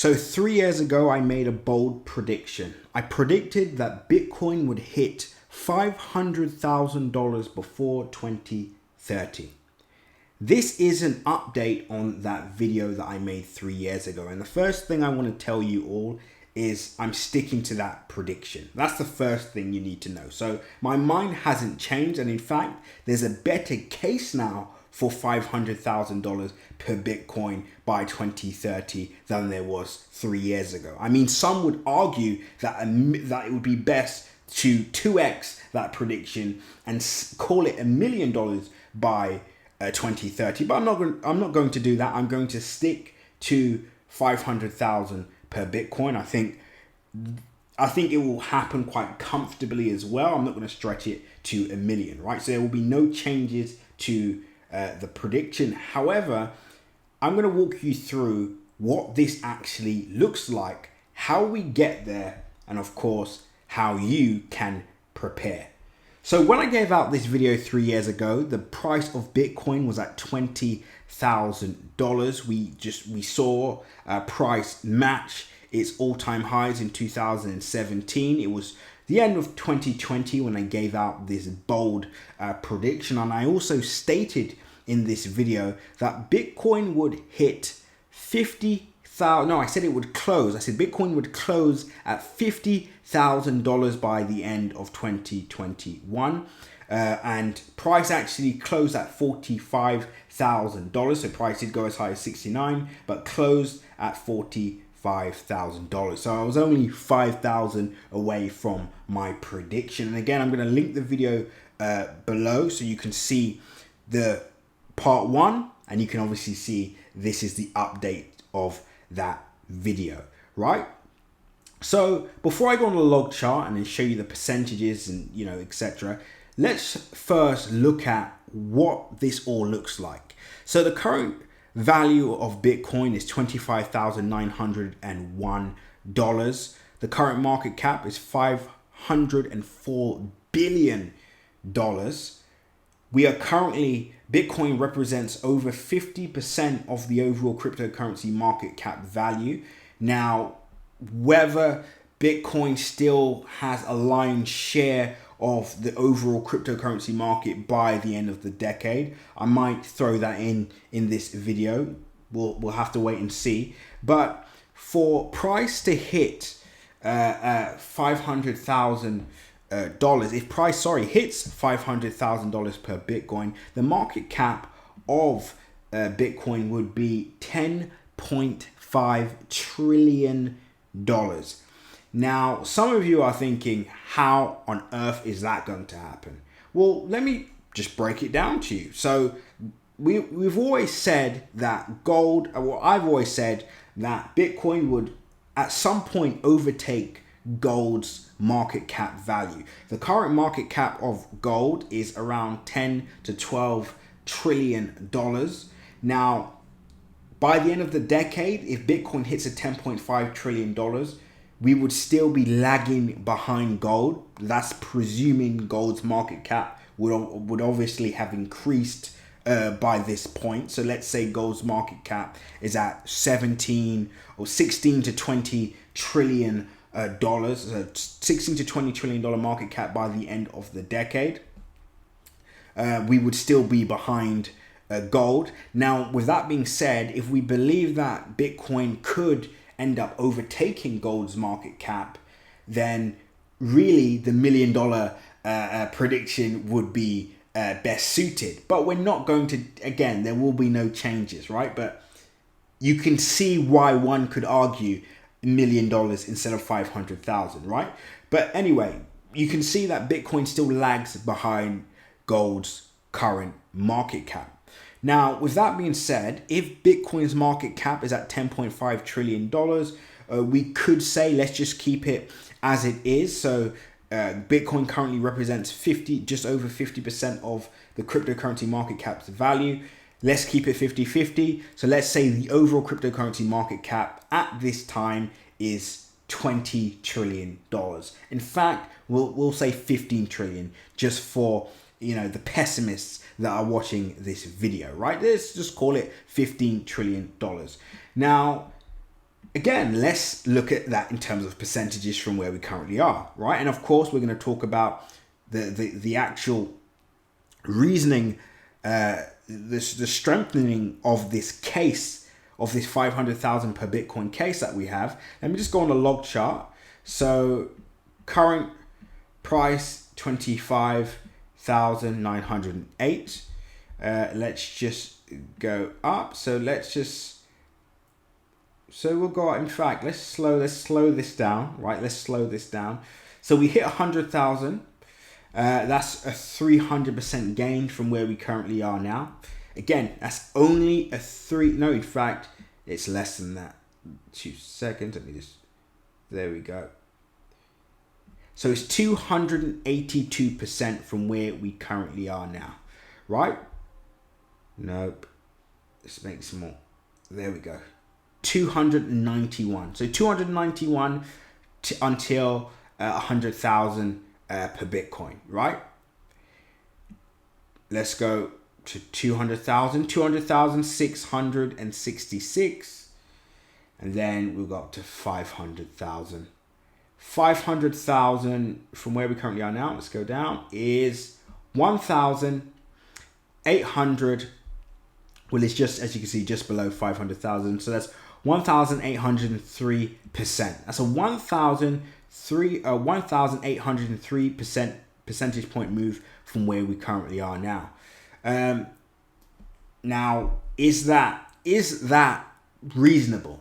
So 3 years ago, I made a bold prediction. I predicted that Bitcoin would hit $500,000 before 2030. This is an update on that video that I made 3 years ago. And the first thing I want to tell you all is I'm sticking to that prediction. That's the first thing you need to know. So my mind hasn't changed. And in fact, there's a better case now for $500,000 per Bitcoin by 2030 than there was 3 years ago. I mean, some would argue that it would be best to 2x that prediction and call it $1 million by 2030. But I'm not going to do that. I'm going to stick to 500,000 per Bitcoin. I think it will happen quite comfortably as well. I'm not going to stretch it to $1 million, right? So there will be no changes to the prediction. However, I'm going to walk you through what this actually looks like, how we get there, and of course, how you can prepare. So when I gave out this video 3 years ago, the price of Bitcoin was at $20,000. We saw price match its all-time highs in 2017. It was the end of 2020 when I gave out this bold prediction, and I also stated in this video that Bitcoin would hit 50,000. No, I said it would close. I said Bitcoin would close at $50,000 by the end of 2021, and price actually closed at $45,000. So price did go as high as 69, but closed at $45,000. So I was only 5,000 away from my prediction. And again, I'm going to link the video below so you can see the part one, and you can obviously see this is the update of that video, right? So before I go on the log chart and then show you the percentages and etc., let's first look at what this all looks like. So the current value of Bitcoin is $25,901. The current market cap is $504 billion. We are currently, Bitcoin represents over 50% of the overall cryptocurrency market cap value. Now, whether Bitcoin still has a lion's share of the overall cryptocurrency market by the end of the decade, I might throw that in this video. We'll have to wait and see. But for price to hit $500,000, if price hits $500,000 per Bitcoin, the market cap of Bitcoin would be $10.5 trillion. Now, some of you are thinking, how on earth is that going to happen? Well, let me just break it down to you. So we've always said that I've always said that Bitcoin would at some point overtake gold's market cap value. The current market cap of gold is around 10 to 12 trillion dollars. Now, by the end of the decade, if Bitcoin hits a $10.5 trillion, we would still be lagging behind gold. That's presuming gold's market cap would obviously have increased by this point. So let's say gold's market cap is at 16 to 20 trillion dollars, 16 to 20 trillion dollar market cap by the end of the decade. We would still be behind gold. Now, with that being said, if we believe that Bitcoin could end up overtaking gold's market cap, then really the $1 million prediction would be best suited. But we're not going to, again, there will be no changes, right? But you can see why one could argue $1 million instead of 500,000, right? But anyway, you can see that Bitcoin still lags behind gold's current market cap. Now, with that being said, if Bitcoin's market cap is at $10.5 trillion, we could say, let's just keep it as it is. So Bitcoin currently represents just over 50% of the cryptocurrency market cap's value. Let's keep it 50-50. So let's say the overall cryptocurrency market cap at this time is $20 trillion. In fact, we'll say 15 trillion just for the pessimists that are watching this video, right? Let's just call it $15 trillion. Now, again, let's look at that in terms of percentages from where we currently are, right? And of course, we're going to talk about the actual reasoning, the strengthening of this case, of this 500,000 per Bitcoin case that we have. Let me just go on the log chart. So current price 25,908. Let's just go up. So we'll go out. In fact, let's slow this down, right? Let's slow this down. So we hit 100,000. That's a 300% gain from where we currently are now. Again, that's only no, in fact, it's less than that. 2 seconds. There we go. So it's 282% from where we currently are now, right? Nope. Let's make some more. There we go. 291. So 291 until 100,000 per Bitcoin, right? Let's go to 200,000, 200,666. And then we'll go up to 500,000. 500,000 from where we currently are now, let's go down, is 1,800. Well, it's just, as you can see, just below 500,000. So that's 1,803%. That's a 1,803% percentage point move from where we currently are now. Now, is that reasonable?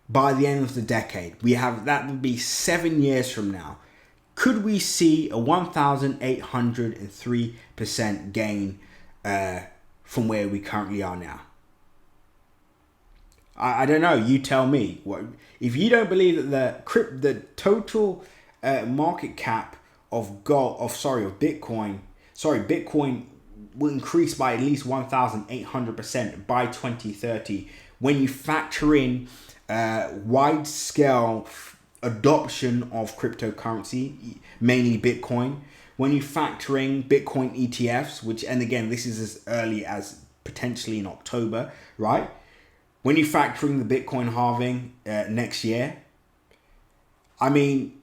By the end of the decade, that would be 7 years from now. Could we see a 1,803% gain from where we currently are now? I don't know. You tell me. If you don't believe that the total market cap of Bitcoin will increase by at least 1,800% by 2030 when you factor in wide scale adoption of cryptocurrency, mainly Bitcoin. When you factor in Bitcoin ETFs, and again, this is as early as potentially in October, right? When you factor in the Bitcoin halving next year, I mean,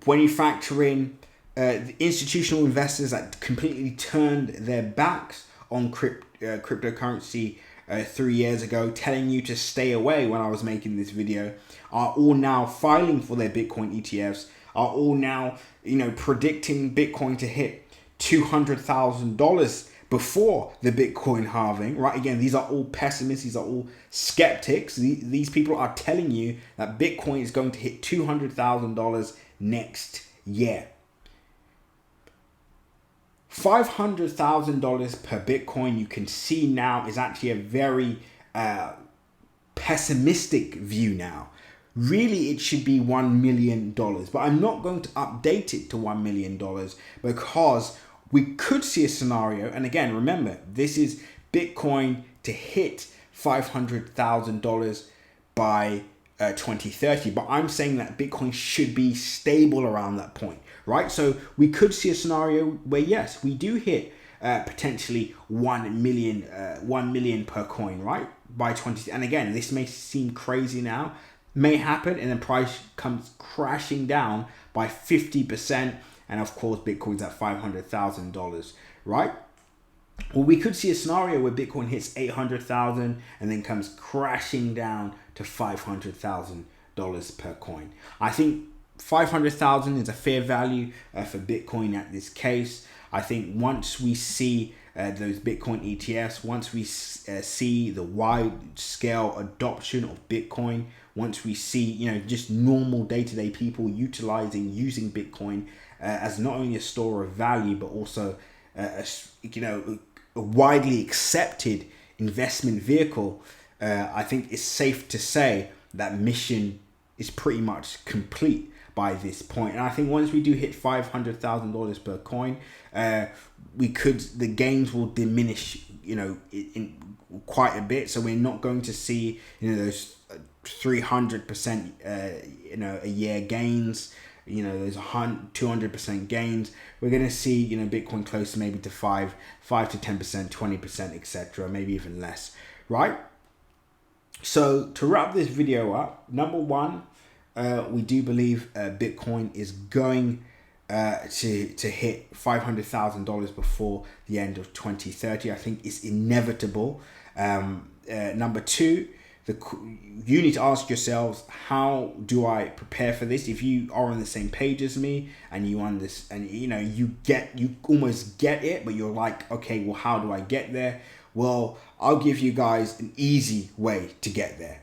when you factor in the institutional investors that completely turned their backs on cryptocurrency 3 years ago, telling you to stay away when I was making this video, are all now filing for their Bitcoin ETFs, are all now, predicting Bitcoin to hit $200,000 before the Bitcoin halving, right? Again, these are all pessimists. These are all skeptics. These people are telling you that Bitcoin is going to hit $200,000 next year. $500,000 per Bitcoin, you can see now, is actually a very pessimistic view now. Really, it should be $1 million, but I'm not going to update it to $1 million because we could see a scenario, and again, remember, this is Bitcoin to hit $500,000 by 2030, but I'm saying that Bitcoin should be stable around that point, right? So we could see a scenario where, yes, we do hit potentially 1 million per coin, right? By 20, and again, this may seem crazy now, may happen, and then price comes crashing down by 50%, and of course, Bitcoin's at $500,000, right? Well, we could see a scenario where Bitcoin hits 800,000 and then comes crashing down to $500,000 per coin. I think 500,000 is a fair value for Bitcoin at this case. I think once we see those Bitcoin ETFs, once we see the wide scale adoption of Bitcoin, once we see, just normal day-to-day people using Bitcoin as not only a store of value, but also a widely accepted investment vehicle, I think it's safe to say that mission is pretty much complete by this point. And I think once we do hit $500,000 per coin, the gains will diminish, in quite a bit. So we're not going to see, those 300%, a year gains. There's 200% gains. We're going to see, Bitcoin close maybe to 5 to 10%, 20%, etc., maybe even less, right? So to wrap this video up, number one, we do believe Bitcoin is going to hit $500,000 before the end of 2030. I think it's inevitable. Number two, you need to ask yourselves, how do I prepare for this? If you are on the same page as me and you understand, and you almost get it, but you're like, okay, well, how do I get there? Well, I'll give you guys an easy way to get there.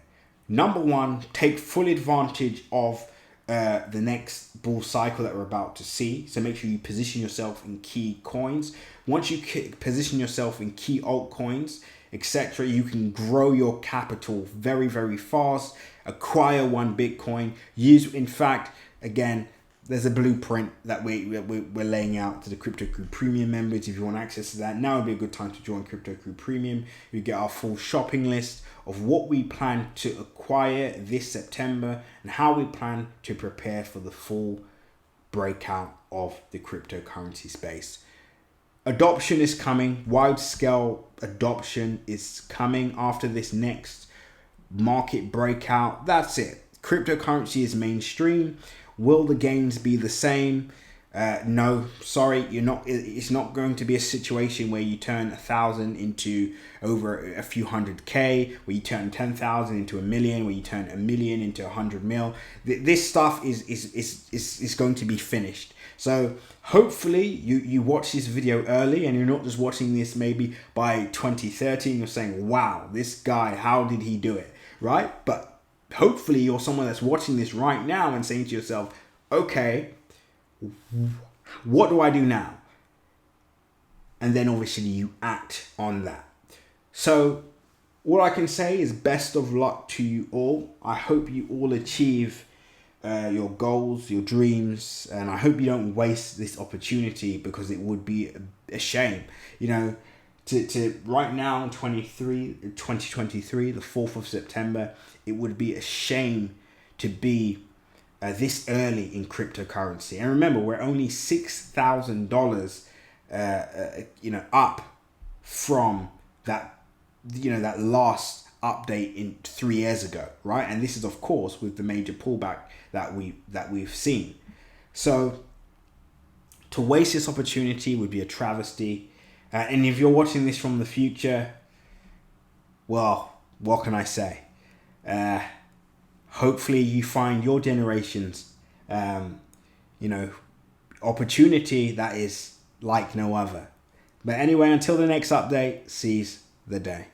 Number one, take full advantage of the next bull cycle that we're about to see. So make sure you position yourself in key coins. Once you position yourself in key altcoins, etc., you can grow your capital very, very fast. Acquire one Bitcoin. In fact, again, there's a blueprint that we're laying out to the Crypto Crew Premium members. If you want access to that, now would be a good time to join Crypto Crew Premium. You get our full shopping list of what we plan to acquire this September and how we plan to prepare for the full breakout of the cryptocurrency space. Adoption is coming. Wide scale adoption is coming after this next market breakout. That's it. Cryptocurrency is mainstream. Will the gains be the same? No, sorry, you're not. It's not going to be a situation where you turn 1,000 into over a few hundred K, where you turn 10,000 into 1,000,000, where you turn 1,000,000 into 100 mil. This stuff is going to be finished. So hopefully you watch this video early and you're not just watching this maybe by 2030 and you're saying, wow, this guy, how did he do it, right? But hopefully you're someone that's watching this right now and saying to yourself, okay, what do I do now? And then obviously you act on that. So all I can say is best of luck to you all. I hope you all achieve your goals, your dreams, and I hope you don't waste this opportunity, because it would be a shame, to right now in 2023, the 4th of September, it would be a shame to be this early in cryptocurrency. And remember, we're only $6,000 up from that last update in 3 years ago, right? And this is of course with the major pullback that we've seen. So to waste this opportunity would be a travesty. And if you're watching this from the future, well, what can I say? Hopefully you find your generation's, opportunity that is like no other. But anyway, until the next update, seize the day.